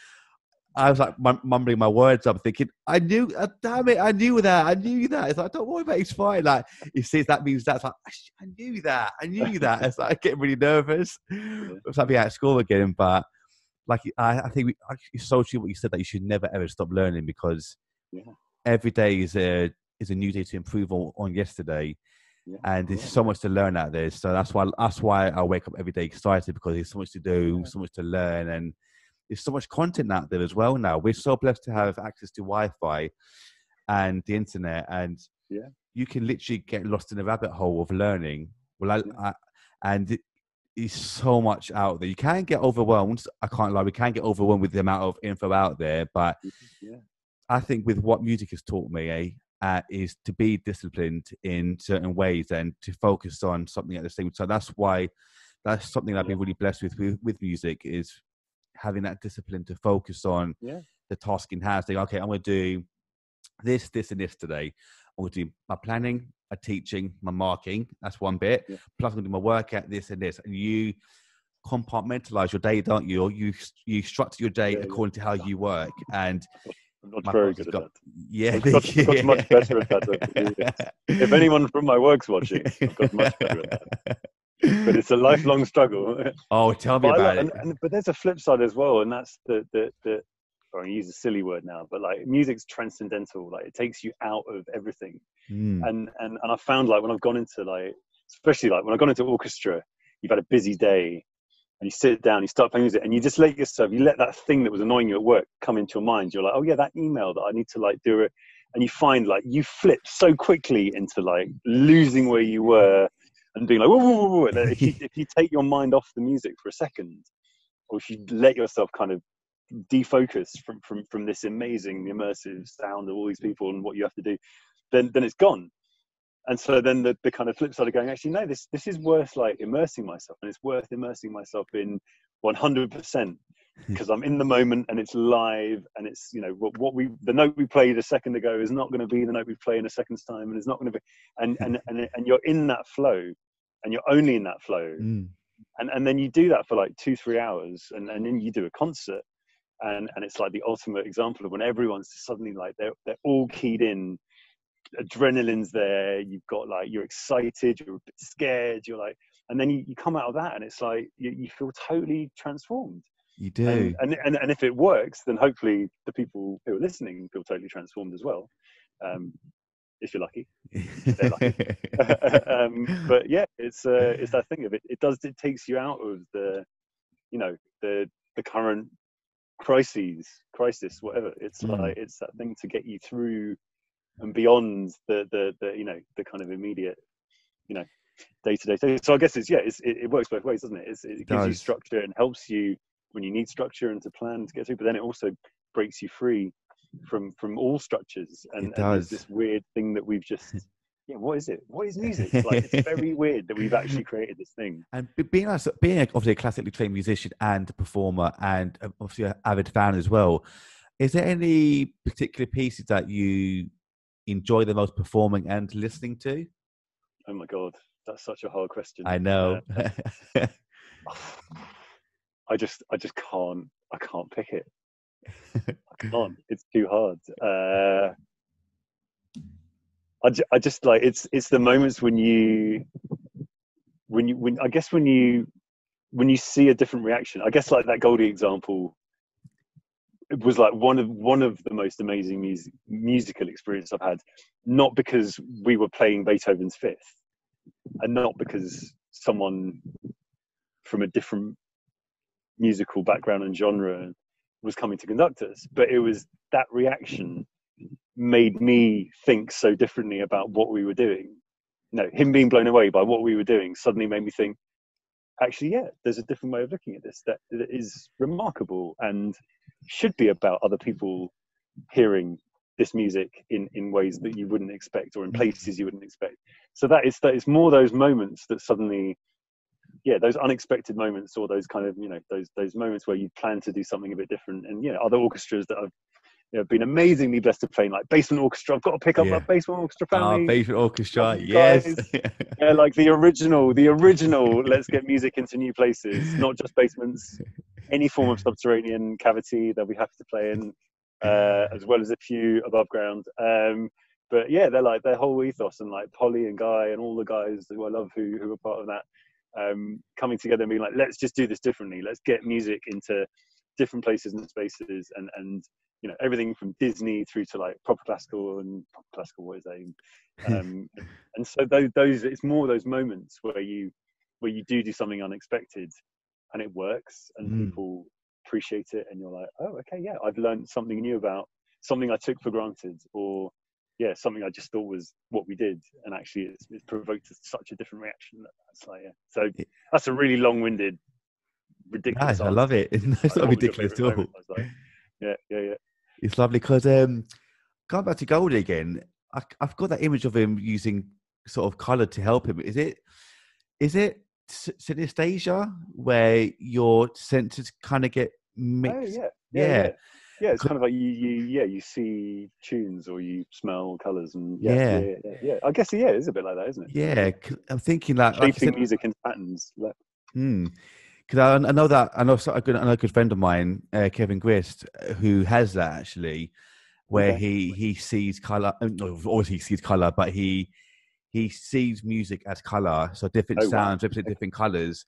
S1: I was like mumbling my words up, thinking, I knew, damn it, I knew that. It's like, don't worry about it, it's fine. Like, he says that means that's like, I knew that. It's like getting really nervous.
S2: Yeah.
S1: It's like being at school again. But like, I think it's so true what you said, that you should never ever stop learning, because every day is a new day to improve on yesterday.
S2: Yeah.
S1: And there's so much to learn out there. So that's why I wake up every day excited, because there's so much to do, so much to learn, and there's so much content out there as well now. We're so blessed to have access to Wi-Fi and the internet, and you can literally get lost in a rabbit hole of learning. And it's so much out there. You can get overwhelmed. I can't lie. We can get overwhelmed with the amount of info out there. But I think with what music has taught me, is to be disciplined in certain ways and to focus on something at the same time. That's something I've been really blessed with music, is having that discipline to focus on the task in hand. Saying, okay, I'm going to do this, and this today. I'm going to do my planning, my teaching, my marking. That's one bit. Plus, I'm going to do my work at this and this. And you compartmentalize your day, don't you? Or you structure your day according to how you work. And
S2: I'm not very good at that.
S1: Yeah,
S2: I've got much better at that. If anyone from my work's watching, I've got much better at that. But it's a lifelong struggle.
S1: Oh, tell me about it.
S2: But there's a flip side as well, and that's the I use a silly word now, but like, music's transcendental. Like, it takes you out of everything. And I found, like, when I've gone into, like, especially like when I've gone into orchestra, you've had a busy day, and you sit down, you start playing music, and you just let that thing that was annoying you at work come into your mind. You're like, oh yeah, that email that I need to like do it. And you find, like, you flip so quickly into like losing where you were and being like, whoa, whoa, whoa, whoa. If you take your mind off the music for a second, or if you let yourself kind of defocus from this amazing immersive sound of all these people and what you have to do, then it's gone. And so then the kind of flip side of going, actually, no, this is worth like immersing myself, and it's worth immersing myself in 100%, because I'm in the moment and it's live, and it's, you know, the note we played a second ago is not going to be the note we play in a second's time, and it's not going to be, and you're in that flow, and you're only in that flow, and then you do that for like 2-3 hours, and then you do a concert, and it's like the ultimate example of when everyone's suddenly like they're all keyed in. Adrenaline's there, you've got like, you're excited, you're a bit scared, you're like, and then you come out of that, and it's like you feel totally transformed.
S1: You do.
S2: And if it works, then hopefully the people who are listening feel totally transformed as well, if you're lucky. They're lucky. But yeah, it's that thing of it takes you out of the, you know, the current crisis, whatever. It's like, it's that thing to get you through and beyond the you know, the kind of immediate, you know, day-to-day thing. So I guess it works both ways, doesn't it? It gives you structure and helps you when you need structure and to plan to get through, but then it also breaks you free from all structures, and there's this weird thing that we've just what is it? What is music? Like, it's very weird that we've actually created this thing.
S1: And being obviously a classically trained musician and a performer, and obviously an avid fan as well, is there any particular pieces that you enjoy the most performing and listening to?
S2: Oh my god, that's such a hard question.
S1: I know.
S2: I just can't pick it. I can't. It's too hard. I just like, it's the moments when you see a different reaction. I guess like that Goldie example, it was like one of the most amazing musical experiences I've had, not because we were playing Beethoven's Fifth, and not because someone from a different musical background and genre was coming to conduct us, but it was that reaction made me think so differently about what we were doing. You know, him being blown away by what we were doing suddenly made me think, actually, yeah, there's a different way of looking at this that is remarkable and should be about other people hearing this music in ways that you wouldn't expect, or in places you wouldn't expect. So that is more those moments that suddenly, those unexpected moments, or those kind of, you know, those moments where you plan to do something a bit different. And other orchestras that I've been amazingly blessed to play in like basement orchestra. I've got to pick up that basement orchestra family.
S1: Basement orchestra,
S2: you
S1: yes.
S2: guys. Yeah, like the original. Let's get music into new places, not just basements. Any form of subterranean cavity that we have to play in, as well as a few above ground. But yeah, they're like their whole ethos, and like Polly and Guy and all the guys who I love who are part of that, coming together and being like, let's just do this differently. Let's get music into different places and spaces, and everything from Disney through to like proper classical what is that? And so those it's more those moments where you do something unexpected and it works and people appreciate it, and you're like, oh, okay, yeah, I've learned something new about something I took for granted, or something I just thought was what we did, and actually it's provoked such a different reaction. That's like, so that's a really long-winded, ridiculous
S1: I love it. It's not ridiculous at all.
S2: Like, yeah.
S1: It's lovely because going back to Goldie again, I've got that image of him using sort of color to help him. Is it synesthesia where your senses kind of get mixed?
S2: Oh, yeah. It's kind of like you see tunes or you smell colors, and yeah. I guess it's a bit like that, isn't it?
S1: Yeah, I'm thinking like
S2: shaping music into patterns.
S1: Because I know a good friend of mine, Kevin Grist, who has that actually, where he sees color. Obviously, he sees color, but he sees music as color, so different sounds represent different colors.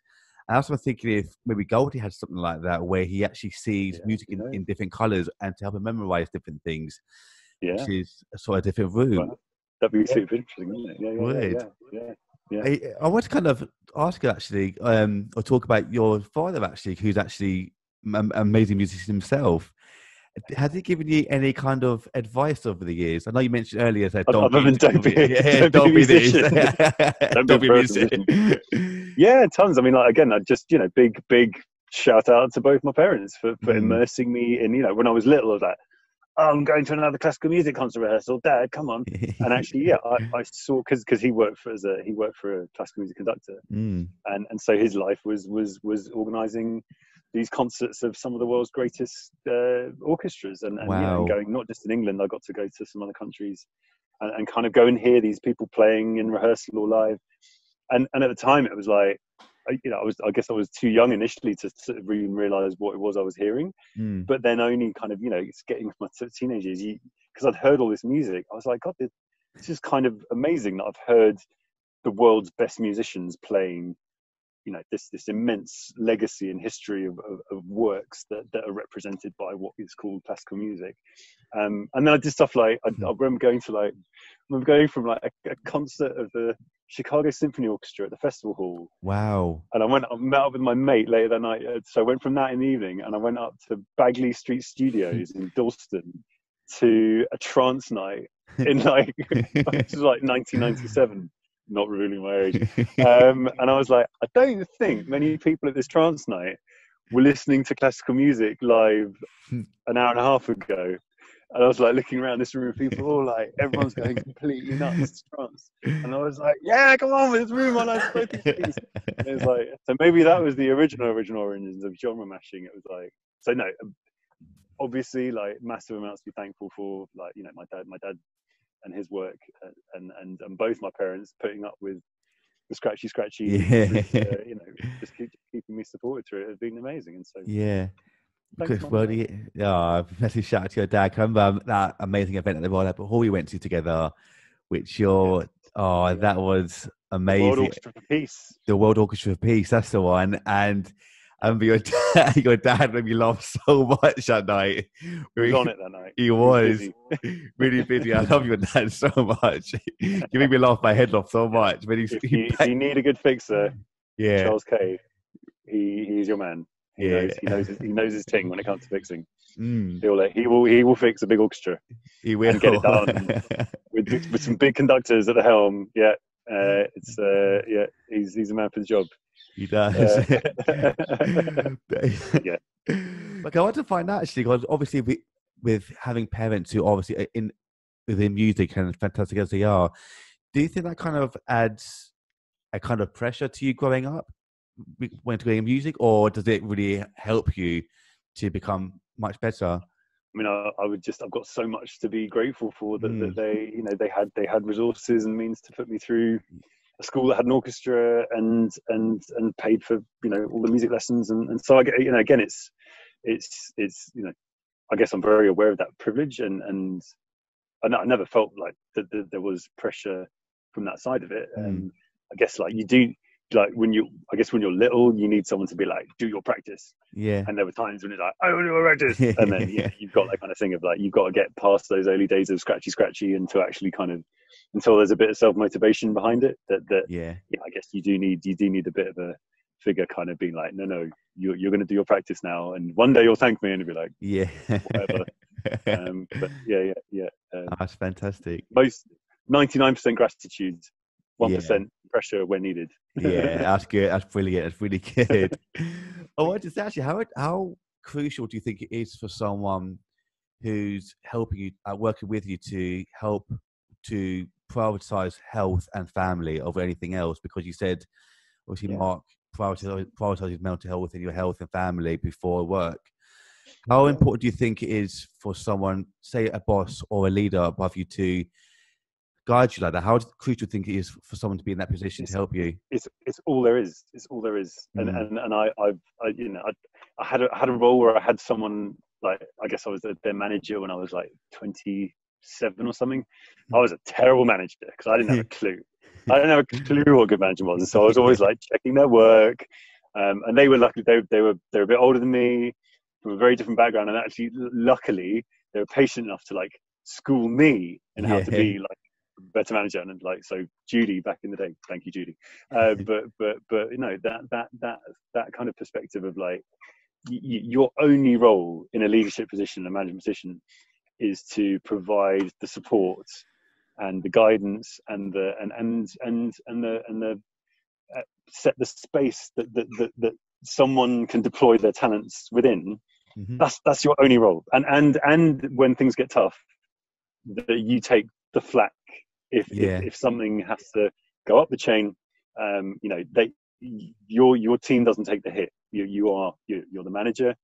S1: And I was thinking if maybe Goldie had something like that, where he actually sees music in different colors, and to help him memorize different things, which is a sort of different route.
S2: Well, that'd be super interesting, wouldn't it? Yeah.
S1: I want to kind of ask you actually, or talk about your father actually, who's actually an amazing musician himself. Has he given you any kind of advice over the years? I know you mentioned earlier that don't be this. Don't be a musician.
S2: Yeah, tons. I mean, like, again, I just big shout out to both my parents for immersing me in. When I was little, I was like, oh, I'm going to another classical music concert rehearsal. Dad, come on. And actually, I saw because he worked for a classical music conductor, and so his life was organising these concerts of some of the world's greatest orchestras, and going not just in England. I got to go to some other countries, and kind of go and hear these people playing in rehearsal or live. And at the time, it was like, I guess I was too young initially to sort of even realize what it was I was hearing. But then only kind of, it's getting with my teenage years, because I'd heard all this music, I was like, God, this is kind of amazing that I've heard the world's best musicians playing, this immense legacy and history of works that are represented by what is called classical music. And then I did stuff like, I remember going from like a concert of the Chicago Symphony Orchestra at the festival hall.
S1: Wow.
S2: And I met up with my mate later that night. So I went from that in the evening, and I went up to Bagley Street Studios in Dalston to a trance night in like, this was like 1997. Not revealing my age. And I was like, I don't think many people at this trance night were listening to classical music live an hour and a half ago. And I was like looking around this room of people, all like, everyone's going completely nuts to trance. And I was like, yeah, come on, there's room on us both these things. And it was like, so maybe that was the original origins of genre mashing. It was like, so no, obviously, like, massive amounts to be thankful for, like, my dad and his work, and both my parents putting up with the scratchy, just keeping me supported through it has been amazing. And so
S1: massive shout out to your dad. I remember that amazing event at the Royal Albert Hall we went to together, which that was amazing.
S2: The World Orchestra for Peace.
S1: The World Orchestra for Peace, that's the one. And I remember your dad made me laugh so much that night.
S2: He was on it that night.
S1: He was really busy. I love your dad so much. You made me laugh my head off so much. When
S2: if you need a good fixer, Charles Kay, he's your man. He knows his thing when it comes to fixing. He will fix a big orchestra.
S1: He will,
S2: and get it done with some big conductors at the helm. He's a man for the job.
S1: He does. Like, I want to find out actually, because obviously with having parents who obviously are within music and fantastic as they are, do you think that kind of adds a kind of pressure to you growing up when doing music, or does it really help you to become much better?
S2: mean, I've got so much to be grateful for that they, you know, they had resources and means to put me through a school that had an orchestra and paid for, you know, all the music lessons. And so I get, you know, again, it's, you know, I guess I'm very aware of that privilege and I never felt like that there was pressure from that side of it. And I guess like you do, like when you're little, you need someone to be like, do your practice.
S1: Yeah.
S2: And there were times when it's like, I want to do a practice. And then, you know, you've got that kind of thing of like, you've got to get past those early days of scratchy and to actually kind of, until there's a bit of self-motivation behind it yeah, I guess you do need a bit of a figure kind of being like, no, you're going to do your practice now. And one day you'll thank me and you'll be like,
S1: yeah,
S2: whatever. But yeah.
S1: That's fantastic.
S2: Most 99% gratitude, 1% pressure when needed.
S1: Yeah, that's good. That's brilliant. That's really good. Oh, I just actually, how crucial do you think it is for someone who's helping you, working with you, to help to prioritize health and family over anything else? Because you said, obviously, Mark prioritizes mental health and your health and family before work. How important do you think it is for someone, say a boss or a leader above you, to guide you like that? How crucial do you think it is for someone to be in that position to help you?
S2: It's all there is. It's all there is. And I you know, I had a role where I had someone, like, I guess I was their manager when I was like 27 or something. I was a terrible manager because I didn't have a clue. I didn't have a clue what good management was. And so I was always like checking their work. And they were lucky. They were a bit older than me, from a very different background. And actually, luckily, they were patient enough to like school me in how to be like a better manager. And like, so Judy back in the day, thank you, Judy. But you know, that kind of perspective of like, your only role in a leadership position, a management position, is to provide the support and the guidance and the set the space that someone can deploy their talents within. That's your only role. And when things get tough, that you take the flak if something has to go up the chain. You know, your team doesn't take the hit. You're the manager.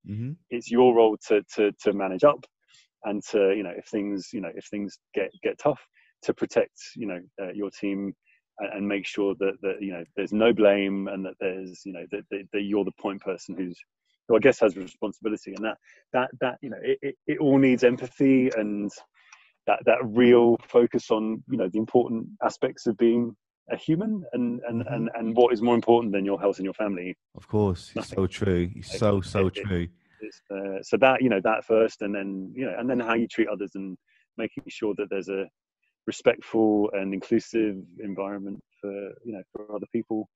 S2: It's your role to manage up and to, you know, if things get tough, to protect, you know, your team and make sure that you know, there's no blame, and that there's, you know, that you're the point person who I guess has responsibility. And that you know, it all needs empathy and that real focus on, you know, the important aspects of being a human and what is more important than your health and your family.
S1: Of course. It's so true. It's so true.
S2: So that, you know, that first, and then, you know, and then how you treat others and making sure that there's a respectful and inclusive environment for, you know, for other people,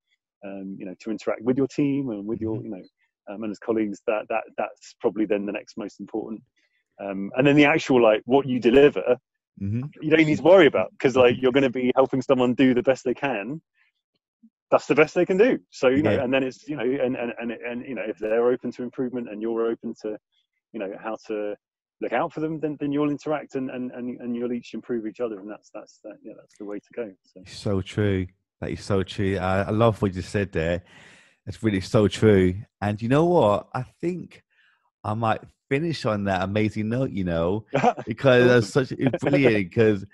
S2: you know, to interact with your team and with your, you know, and as colleagues. That's probably then the next most important. And then the actual, like, what you deliver, you don't need to worry about, because like, you're going to be helping someone do the best they can. That's the best they can do. So, you know, and then it's, you know, and you know, if they're open to improvement and you're open to, you know, how to look out for them, then you'll interact and you'll each improve each other. And that's the way to go.
S1: So true. That is so true. I love what you just said there. It's really so true. And you know what? I think I might finish on that amazing note, you know, because that's such brilliant. Because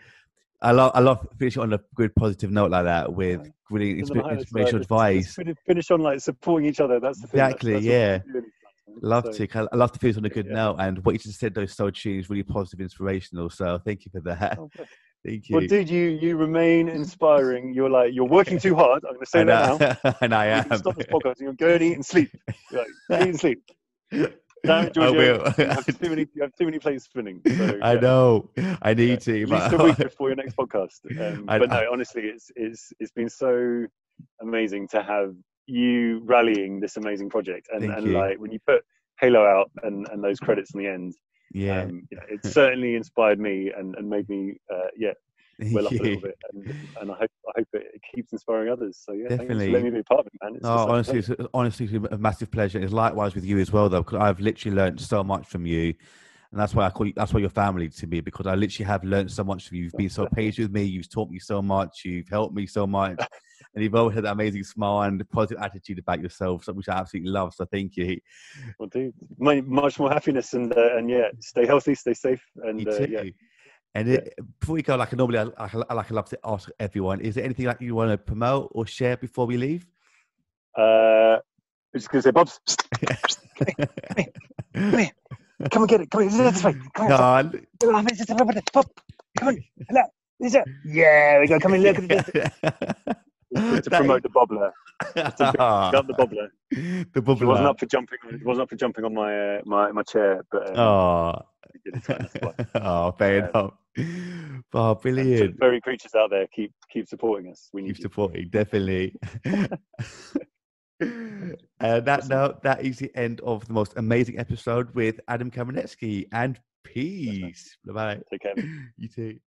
S1: I love finishing on a good positive note like that with really inspirational advice.
S2: Finish on like supporting each other. That's the thing.
S1: Exactly. That's I love to finish on a good note. And what you just said, though, is so true. It's really positive, inspirational. So thank you for that. Thank you.
S2: Well, dude, you remain inspiring. You're working too hard. I'm going to say that now.
S1: And I am.
S2: Stop this podcast. You're going to eat and sleep. You're like, eat and sleep. Damn it, Georgio.
S1: I will.
S2: You have too many plates spinning. So,
S1: I know. I need to.
S2: At least a week before your next podcast. But no, honestly, it's been so amazing to have you rallying this amazing project. And like, when you put Halo out and those credits in the end, you know, it certainly inspired me and made me well up a little bit, and I hope it keeps inspiring others. So
S1: definitely.
S2: Thanks for letting me be a part of it, man.
S1: Honestly, it's a massive pleasure. It's likewise with you as well, though, because I've literally learned so much from you, and that's why I call you. That's why you're family to me, because I literally have learned so much from you. You've been so patient with me. You've taught me so much. You've helped me so much, and you've always had that amazing smile and positive attitude about yourself, which I absolutely love. So thank you.
S2: Well, dude, much more happiness, and yeah, stay healthy, stay safe, and
S1: You too.
S2: yeah.
S1: And before we go, like I love to ask everyone, is there anything like you want to promote or share before we leave?
S2: I'm just gonna say, Bobs, come here, come and get it, come here, this way, come on, Bob, come on, yeah, we go, come in, look at this. To promote the bobbler, to pick up the bobbler.
S1: The bobbler.
S2: He wasn't up for jumping. He wasn't up for jumping on my chair, but he did it twice.
S1: Fair enough. Oh, brilliant!
S2: Furry creatures out there, keep supporting us. We need
S1: keep supporting, definitely. That is the end of the most amazing episode with Adam Kamenetzky. And peace. Bye.
S2: Take care.
S1: You too.